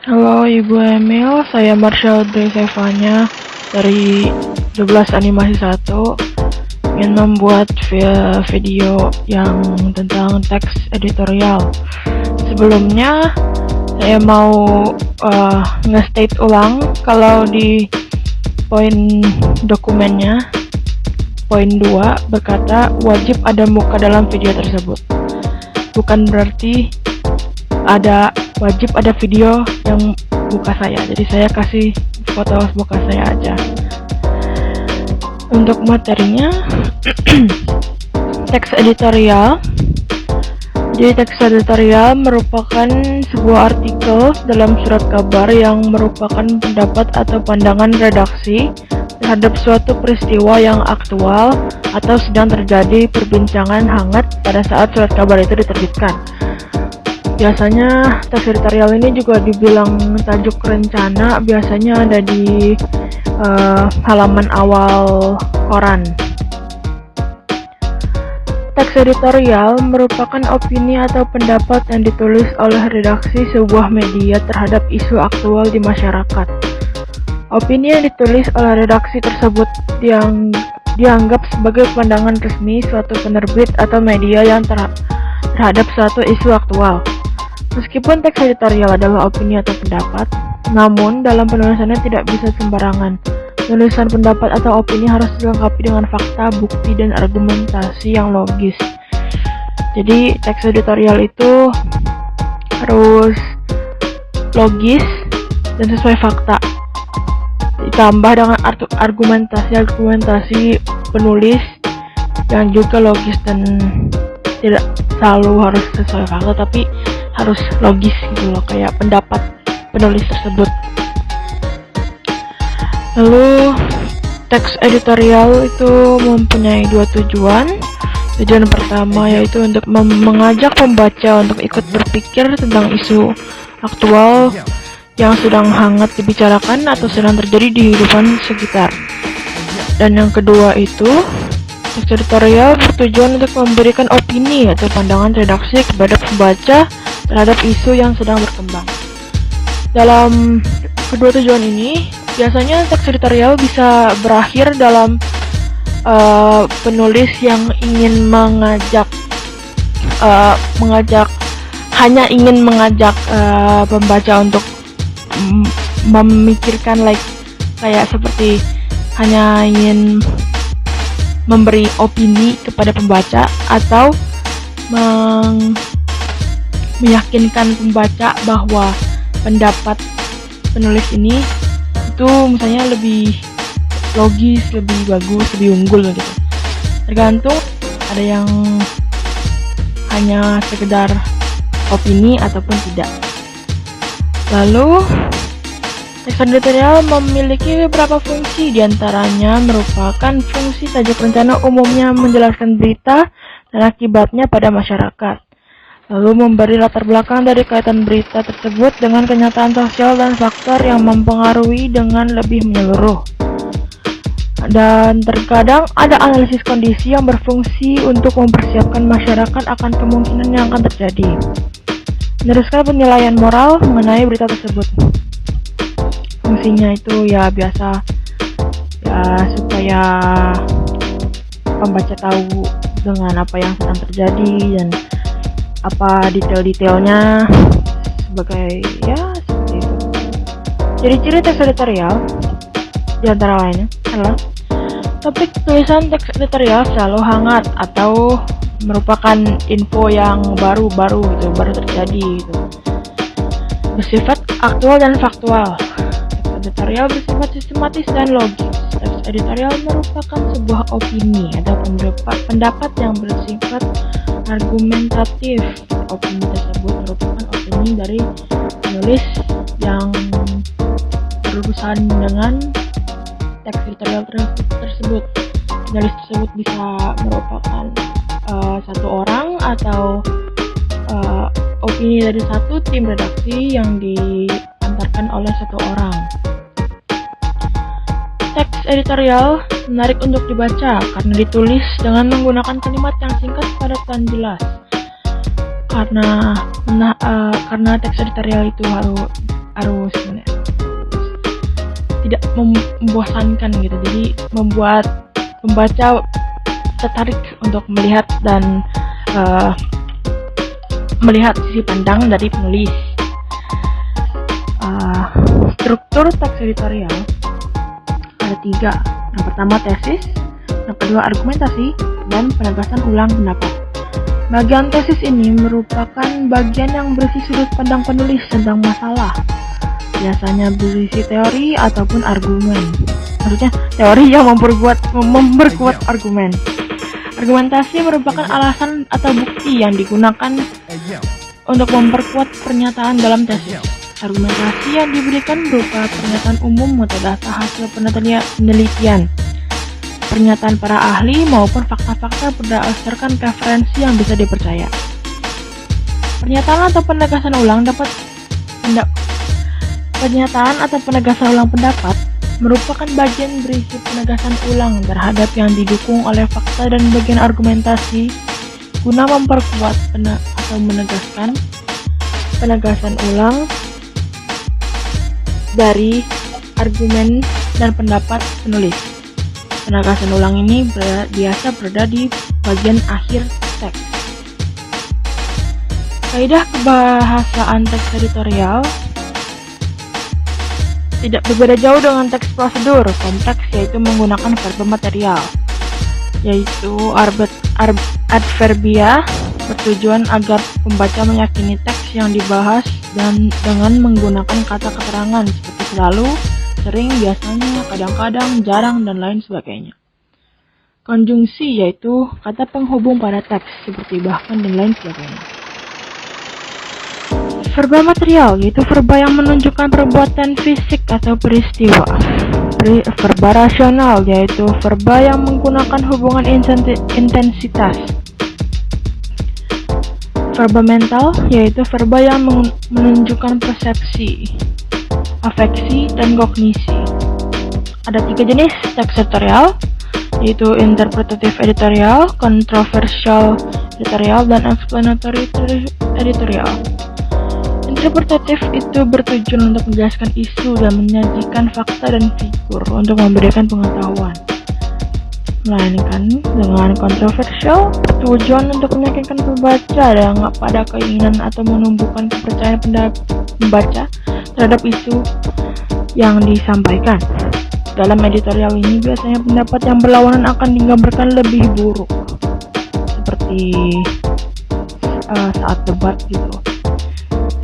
Halo Ibu Emil, saya Marsha Audrey Sevanya dari 12 Animasi 1 ingin membuat video yang tentang teks editorial. Sebelumnya saya mau nge-state ulang kalau di poin dokumennya poin 2 berkata wajib ada muka dalam video tersebut. Bukan berarti wajib ada video yang muka saya, jadi saya kasih foto muka saya aja. Untuk materinya teks editorial. Jadi teks editorial merupakan sebuah artikel dalam surat kabar yang merupakan pendapat atau pandangan redaksi terhadap suatu peristiwa yang aktual atau sedang terjadi perbincangan hangat pada saat surat kabar itu diterbitkan. Biasanya teks editorial ini juga dibilang tajuk rencana, biasanya ada di halaman awal koran. Teks editorial merupakan opini atau pendapat yang ditulis oleh redaksi sebuah media terhadap isu aktual di masyarakat. Opini yang ditulis oleh redaksi tersebut yang dianggap sebagai pandangan resmi suatu penerbit atau media yang terhadap suatu isu aktual. Meskipun teks editorial adalah opini atau pendapat, namun dalam penulisannya tidak bisa sembarangan. Penulisan pendapat atau opini harus dilengkapi dengan fakta, bukti, dan argumentasi yang logis. Jadi teks editorial itu harus logis dan sesuai fakta, ditambah dengan argumentasi penulis yang juga logis dan tidak selalu harus sesuai fakta, tapi harus logis gitu loh, kayak pendapat penulis tersebut. Lalu teks editorial itu mempunyai dua tujuan. Tujuan pertama yaitu untuk mengajak pembaca untuk ikut berpikir tentang isu aktual yang sedang hangat dibicarakan atau sedang terjadi di kehidupan sekitar. Dan yang kedua itu teks editorial bertujuan untuk memberikan opini atau pandangan redaksi kepada pembaca terhadap isu yang sedang berkembang. Dalam kedua tujuan ini, biasanya teks editorial bisa berakhir dalam penulis yang ingin hanya ingin mengajak pembaca untuk memikirkan kayak seperti hanya ingin memberi opini kepada pembaca atau meyakinkan pembaca bahwa pendapat penulis ini itu misalnya lebih logis, lebih bagus, lebih unggul gitu. Tergantung, ada yang hanya sekedar opini ataupun tidak. Lalu teks editorial memiliki beberapa fungsi, diantaranya merupakan fungsi tajuk rencana, umumnya menjelaskan berita dan akibatnya pada masyarakat. Lalu memberi latar belakang dari kaitan berita tersebut dengan kenyataan sosial dan faktor yang mempengaruhi dengan lebih menyeluruh. Dan terkadang ada analisis kondisi yang berfungsi untuk mempersiapkan masyarakat akan kemungkinan yang akan terjadi. Meneruskan penilaian moral mengenai berita tersebut. Fungsinya itu ya biasa supaya pembaca tahu dengan apa yang sedang terjadi dan apa detail-detailnya sebagai seperti itu. Ciri-ciri teks editorial diantara lainnya adalah topik tulisan teks editorial selalu hangat atau merupakan info yang baru terjadi gitu. Bersifat aktual dan faktual. Teks editorial bersifat sistematis dan logis. Teks editorial merupakan sebuah opini atau pendapat yang bersifat argumentatif. Opini tersebut merupakan opini dari penulis yang berurusan dengan teks editorial tersebut. Penulis tersebut bisa merupakan satu orang atau opini dari satu tim redaksi yang diantarkan oleh satu orang. Teks editorial menarik untuk dibaca karena ditulis dengan menggunakan kalimat yang singkat, padat, dan jelas. Karena teks editorial itu harus tidak membosankan gitu, jadi membuat pembaca tertarik untuk melihat dan melihat sisi pandang dari penulis. Struktur teks editorial ada 3. Yang pertama tesis, yang kedua argumentasi, dan penegasan ulang pendapat. Bagian tesis ini merupakan bagian yang berisi sudut pandang penulis tentang masalah. Biasanya berisi teori ataupun argumen. Maksudnya teori yang memperkuat argumen. Argumentasi merupakan alasan atau bukti yang digunakan untuk memperkuat pernyataan dalam tesis. Argumentasi yang diberikan berupa pernyataan umum atau data hasil penelitian, pernyataan para ahli maupun fakta-fakta berdasarkan referensi yang bisa dipercaya. Pernyataan atau penegasan ulang pendapat merupakan bagian berisi penegasan ulang terhadap yang didukung oleh fakta dan bagian argumentasi guna memperkuat atau menegaskan penegasan ulang dari argumen dan pendapat penulis. Penegasan ulang ini biasa berada di bagian akhir teks. Kaidah kebahasaan teks editorial tidak berbeda jauh dengan teks prosedur kompleks, yaitu menggunakan verba material, yaitu adverbia, bertujuan agar pembaca meyakini teks yang dibahas dan dengan menggunakan kata keterangan seperti selalu, sering, biasanya, kadang-kadang, jarang, dan lain sebagainya. Konjungsi yaitu kata penghubung pada teks seperti bahkan dan lain sebagainya. Verba material yaitu verba yang menunjukkan perbuatan fisik atau peristiwa. Verba rasional yaitu verba yang menggunakan hubungan intensitas. Verba mental yaitu verba yang menunjukkan persepsi, afeksi, dan kognisi. Ada 3 jenis teks editorial, yaitu interpretatif editorial, kontroversial editorial, dan explanatory editorial. Interpretatif itu bertujuan untuk menjelaskan isu dan menyajikan fakta dan figur untuk memberikan pengetahuan. Melainkan dengan kontroversial bertujuan untuk meyakinkan pembaca dan pada keinginan atau menumbuhkan kepercayaan pembaca terhadap isu yang disampaikan. Dalam editorial ini biasanya pendapat yang berlawanan akan digambarkan lebih buruk, seperti saat debat gitu.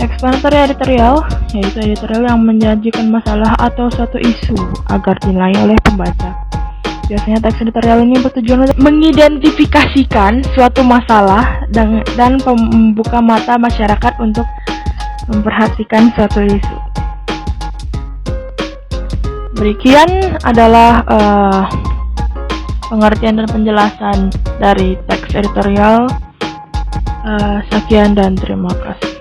Explanatory editorial yaitu editorial yang menjanjikan masalah atau suatu isu agar dinilai oleh pembaca. Biasanya teks editorial ini bertujuan untuk mengidentifikasikan suatu masalah dan membuka mata masyarakat untuk memperhatikan suatu isu. Demikian adalah pengertian dan penjelasan dari teks editorial. Sekian dan terima kasih.